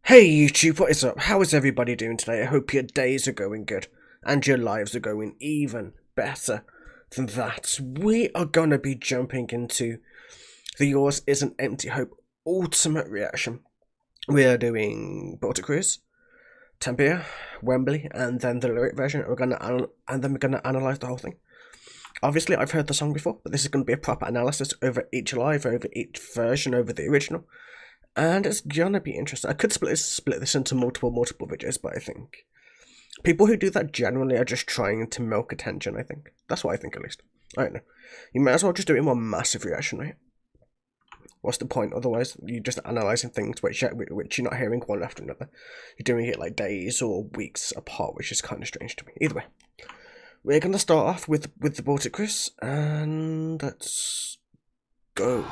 Hey YouTube, what is up? How is everybody doing today? I hope your days are going good and your lives are going even better than that. We are gonna be jumping into the Yours Is an Empty Hope Ultimate Reaction. We are doing Baltic, Tampere, Wembley, and then the lyric version. We're gonna analyze the whole thing. Obviously, I've heard the song before, but this is going to be a proper analysis over each live, over each version, over the original. And it's gonna be interesting. I could split this into multiple videos, but I think people who do that generally are just trying to milk attention. I think that's what I think, at least. I don't know. You might as well just do it in one massive reaction, right? What's the point? Otherwise, you're just analysing things which you're not hearing one after another. You're doing it like days or weeks apart, which is kind of strange to me. Either way, we're gonna start off with the Baltic, and let's go.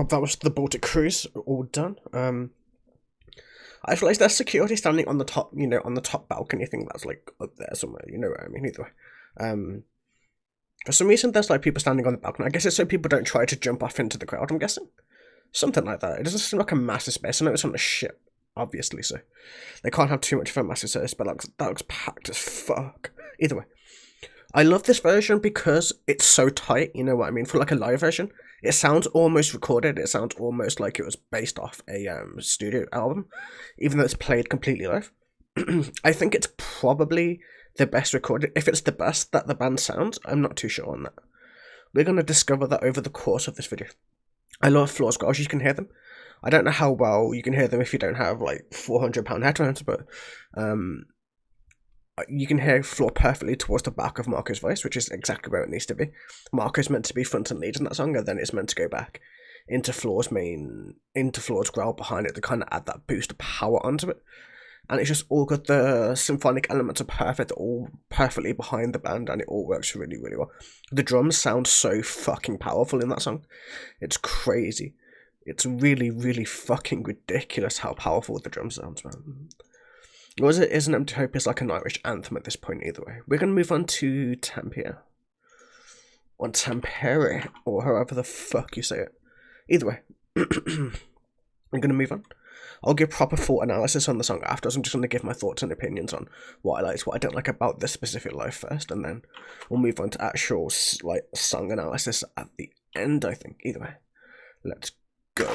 that was the Baltic cruise all done. I feel like there's security standing on the top, on the top balcony thing that's like up there somewhere. You know what I mean? Either way. For some reason, there's like people standing on the balcony. I guess it's so people don't try to jump off into the crowd. I'm guessing something like that. It doesn't seem like a massive space. I know it's on a ship, obviously, so they can't have too much of a massive space. But that looks packed as fuck. Either way, I love this version because it's so tight. You know what I mean? For like a live version, it sounds almost recorded. It sounds almost like it was based off a studio album, even though it's played completely live. I think it's probably the best recorded. If it's the best that the band sounds, I'm not too sure on that. We're going to discover that over the course of this video. I love Floor's growls. You can hear them. I don't know how well you can hear them if you don't have like £400 headphones, but you can hear Floor perfectly towards the back of Marco's voice, which is exactly where it needs to be. Marco's meant to be front and lead in that song, and then it's meant to go back into Floor's growl behind it to kind of add that boost of power onto it. And it's just all good. The symphonic elements are perfect, all perfectly behind the band, and it all works really, really well. The drums sound so fucking powerful in that song. It's crazy. It's really, really fucking ridiculous how powerful the drum sounds, man. Was it Isn't Empty Hope is like a Nightwish anthem at this point, either way. We're going to move on to Tampere. Or Tampere, or however the fuck you say it. Either way. I'm going to move on. I'll give proper thought analysis on the song afterwards. I'm just going to give my thoughts and opinions on what I liked, what I don't like about this specific live first, and then we'll move on to actual like song analysis at the end, I think. Either way, let's go.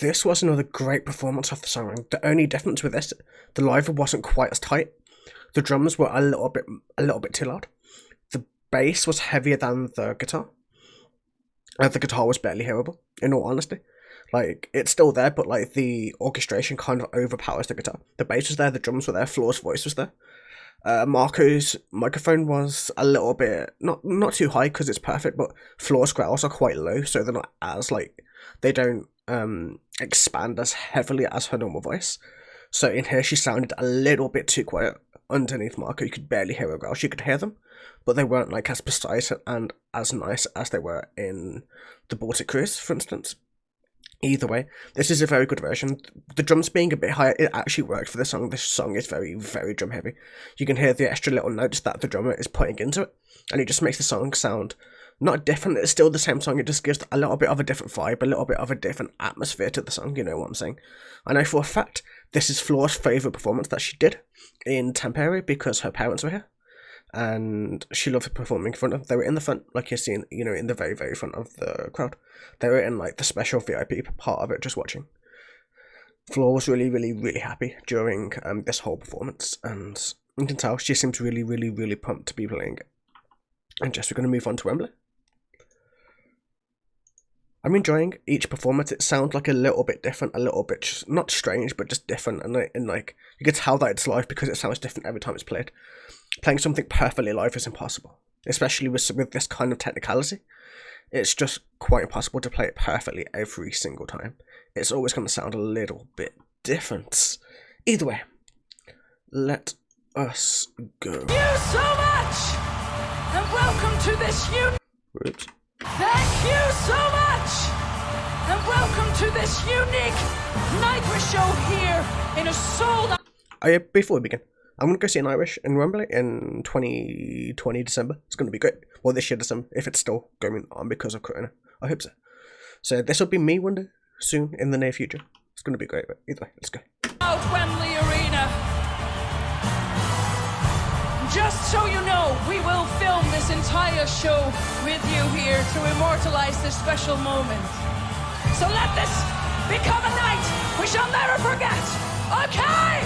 this was another great performance of the song. The only difference with this, the live wasn't quite as tight. The drums were a little bit too loud. The bass was heavier than the guitar. The guitar was barely hearable, in all honesty. Like, it's still there, but like the orchestration kind of overpowers the guitar. The bass was there, the drums were there, Floor's voice was there. Marco's microphone was a little bit, not too high because it's perfect, but Floor's growls are quite low, so they're not as, like, they don't expand as heavily as her normal voice. So in here she sounded a little bit too quiet underneath Marco. You could barely hear her growls. You could hear them, but they weren't like as precise and as nice as they were in the Baltic cruise, for instance. Either way, this is a very good version. The drums being a bit higher, it actually worked for the song. This song is very, very drum heavy. You can hear the extra little notes that the drummer is putting into it, and it just makes the song sound not different. It's still the same song. It just gives a little bit of a different vibe, a little bit of a different atmosphere to the song. You know what I'm saying? I know for a fact this is Floor's favourite performance that she did in Tampere because her parents were here. And she loved performing in front of. They were in the front, like you're seeing, you know, in the very, very front of the crowd. They were in like the special VIP part of it, just watching. Floor was really, really, really happy during this whole performance, and you can tell she seems really, really, really pumped to be playing it. And just we're going to move on to Wembley. I'm enjoying each performance. It sounds like a little bit different, a little bit not strange, but just different. And like you can tell that it's live because it sounds different every time it's played. Playing something perfectly live is impossible, especially with this kind of technicality. It's just quite impossible to play it perfectly every single time. It's always going to sound a little bit different. Either way, let us go. Thank you so much, and welcome to this Oops. Thank you so much, and welcome to this unique Nightwish show here in a sold-out. Before we begin, I'm going to go see Nightwish in Wembley in 2020 December. It's going to be great. Well, this year December, if it's still going on because of Corona. I hope so. So this will be me one day, soon, in the near future. It's going to be great, but either way, let's go. Out Wembley Arena. Just so you know, we will film this entire show with you here to immortalize this special moment. So let this become a night we shall never forget. Okay?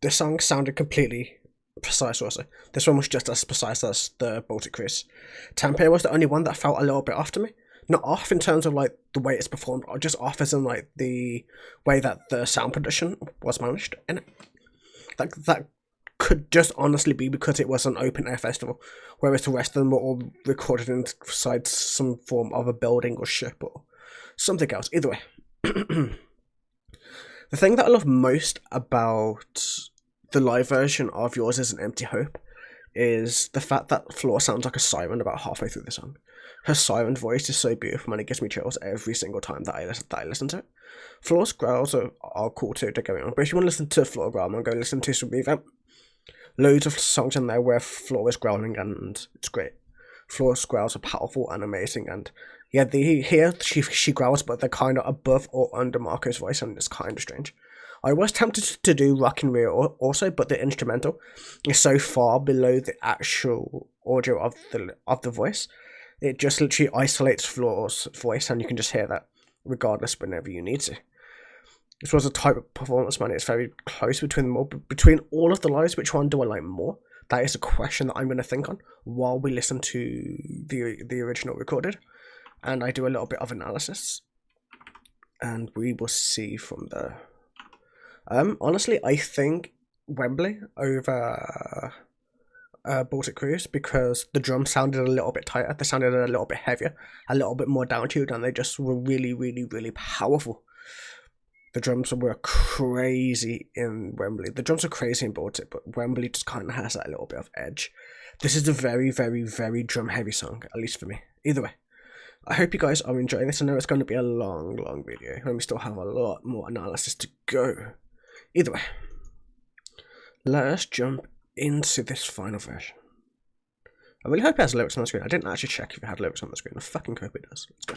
This song sounded completely precise also. This one was just as precise as the Baltic Cruise. Tampere was the only one that felt a little bit off to me. Not off in terms of like the way it's performed, or just off as in like the way that the sound production was managed in it. Like that could just honestly be because it was an open air festival, whereas the rest of them were all recorded inside some form of a building or ship or something else. Either way. The thing that I love most about the live version of Yours Is an Empty Hope is the fact that Floor sounds like a siren about halfway through the song. Her siren voice is so beautiful and it gives me chills every single time that I listen to it. Floor's growls are cool too, don't get me wrong, but if you want to listen to Floor growl, I'm going to listen to some Revamp. Loads of songs in there where Floor is growling and it's great. Floor's growls are powerful and amazing, and yeah, here she growls, but they're kind of above or under Marco's voice, and it's kind of strange. I was tempted to do Rockin' Real also, but the instrumental is so far below the actual audio of the voice. It just literally isolates Floor's voice, and you can just hear that regardless whenever you need to. This was a type of performance, man. It's very close between them all. Between all of the lives, which one do I like more? That is a question that I'm going to think on while we listen to the original recorded. And I do a little bit of analysis. And we will see from there. Honestly, I think Wembley over Baltic Cruise, because the drums sounded a little bit tighter. They sounded a little bit heavier, a little bit more down-tuned, and they just were really, really, really powerful. The drums were crazy in Wembley. The drums are crazy in Baltic, but Wembley just kind of has that little bit of edge. This is a very, very, very drum-heavy song, at least for me. Either way, I hope you guys are enjoying this. I know it's going to be a long, long video, and we still have a lot more analysis to go. Either way, let us jump into this final version. I really hope it has lyrics on the screen. I didn't actually check if it had lyrics on the screen. I fucking hope it does. Let's go.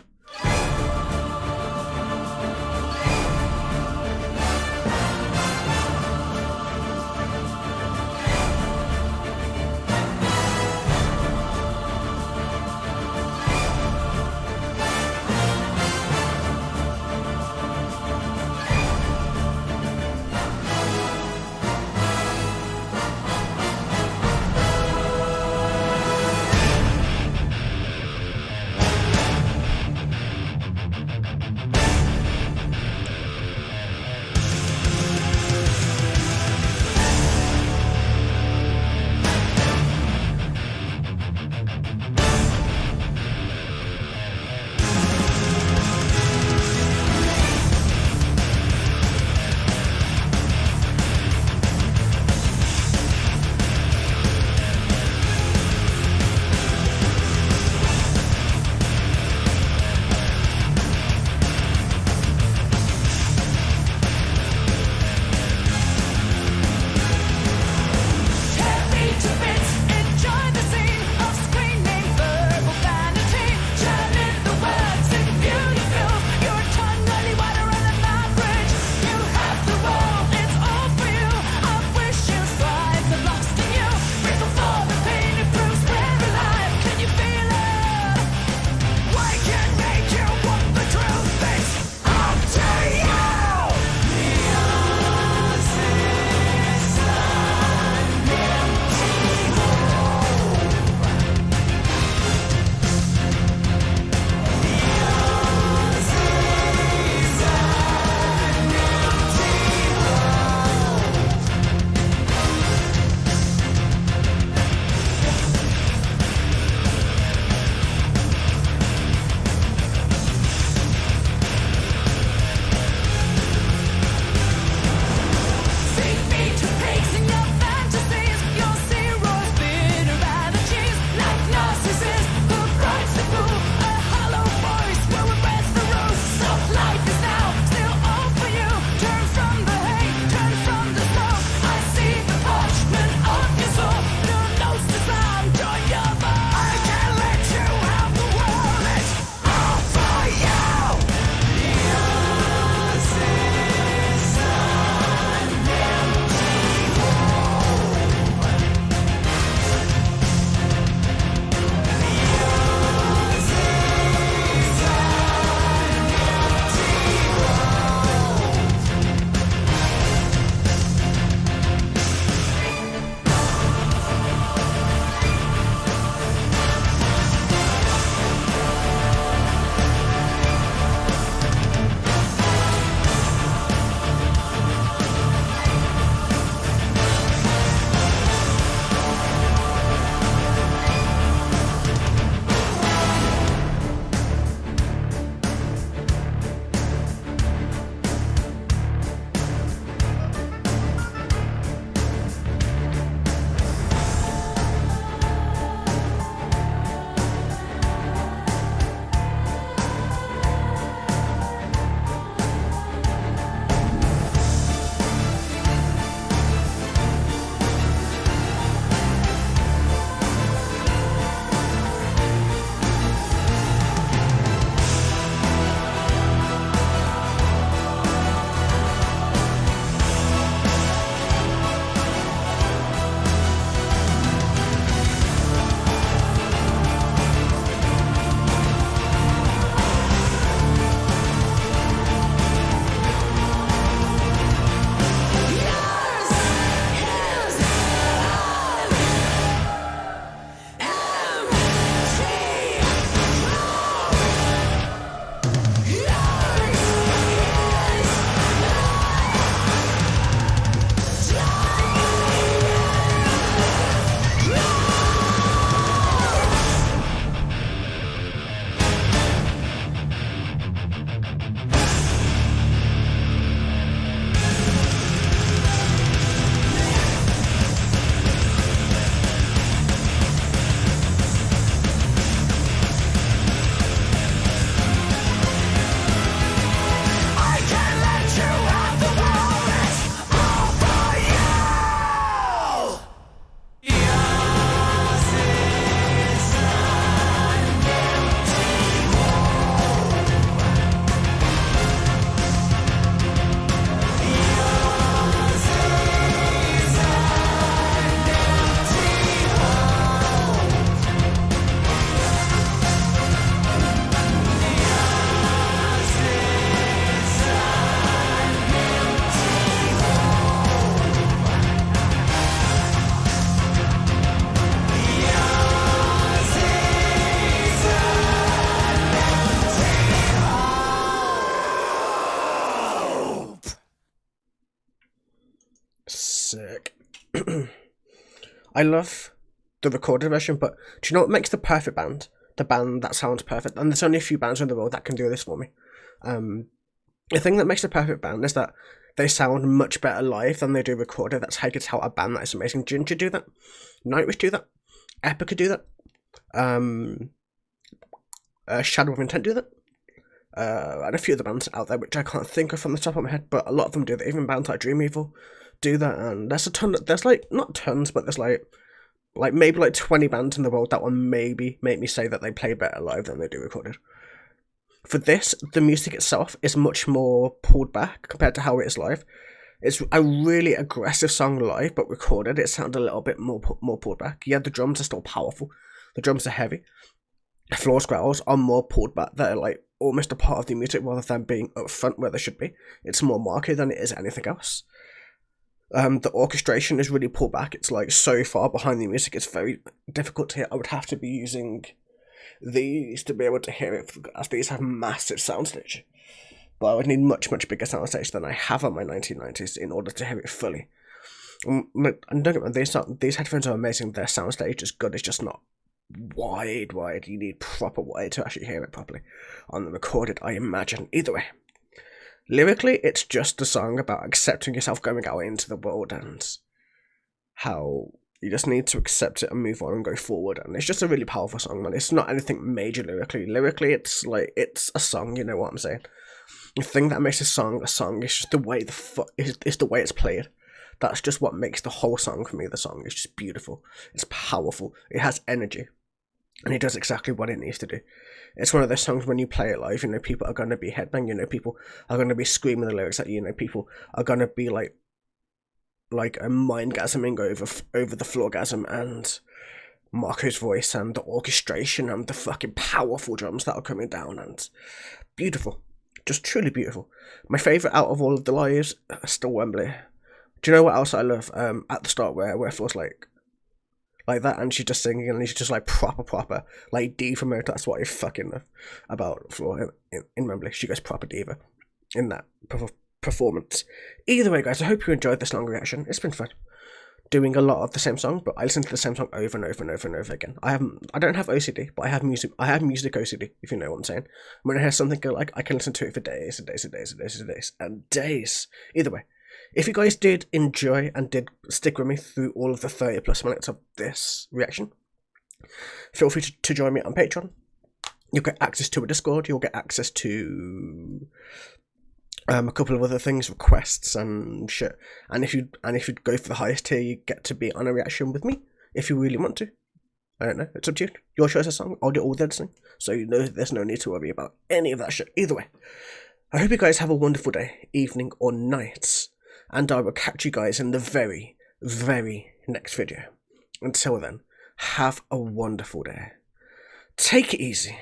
I love the recorded version, but do you know what makes the perfect band? The band that sounds perfect, and there's only a few bands in the world that can do this for me. The thing that makes the perfect band is that they sound much better live than they do recorded. That's how you can tell a band that is amazing. Ginger do that. Nightwish do that. Epica do that. Shadow of Intent do that. And a few other bands out there which I can't think of from the top of my head, but a lot of them do that. Even bands like Dream Evil do that, and there's a ton. There's like not tons, but there's like maybe like 20 bands in the world that will maybe make me say that they play better live than they do recorded. For this, the music itself is much more pulled back compared to how it is live. It's a really aggressive song live, but recorded it sounds a little bit more pulled back. Yeah, the drums are still powerful. The drums are heavy. The floor growls are more pulled back. They're like almost a part of the music rather than being up front where they should be. It's more marquee than it is anything else. The orchestration is really pulled back. It's like so far behind the music, it's very difficult to hear. I would have to be using these to be able to hear it, as these have massive soundstage. But I would need much bigger soundstage than I have on my 1990s in order to hear it fully. And don't get me wrong, these headphones are amazing. Their soundstage is good. It's just not wide. You need proper wide to actually hear it properly on the recorded, I imagine. Either way, lyrically, it's just a song about accepting yourself going out into the world and how you just need to accept it and move on and go forward. And it's just a really powerful song, man. It's not anything major lyrically. Lyrically, it's a song, you know what I'm saying? The thing that makes a song is just the way it's the way it's played. That's just what makes the whole song for me. The song is just beautiful. It's powerful. It has energy. And it does exactly what it needs to do. It's one of those songs when you play it live, people are going to be headbanging, people are going to be screaming the lyrics at you, people are going to be like a mind-gasming over the floorgasm and Marco's voice and the orchestration and the fucking powerful drums that are coming down, and beautiful. Just truly beautiful. My favourite out of all of the lives are still Wembley. Do you know what else I love? At the start where Floor's like that, and she's just singing, and she's just like proper, like diva mode. That's what I fucking love about Floor in Wembley. She goes proper diva in that performance. Either way, guys, I hope you enjoyed this long reaction. It's been fun doing a lot of the same song, but I listen to the same song over and over again. I don't have OCD, but I have music OCD, if you know what I'm saying. When I hear something go like, I can listen to it for days and days and days and days and days and days. Either way, if you guys did enjoy and did stick with me through all of the 30 plus minutes of this reaction, feel free to join me on Patreon. You'll get access to a Discord. You'll get access to a couple of other things, requests and shit. And if you go for the highest tier, you get to be on a reaction with me if you really want to. I don't know. It's up to you. Your choice of song. I'll do all the editing, so you know there's no need to worry about any of that shit. Either way, I hope you guys have a wonderful day, evening, or night, and I will catch you guys in the very, very next video. Until then, have a wonderful day. Take it easy.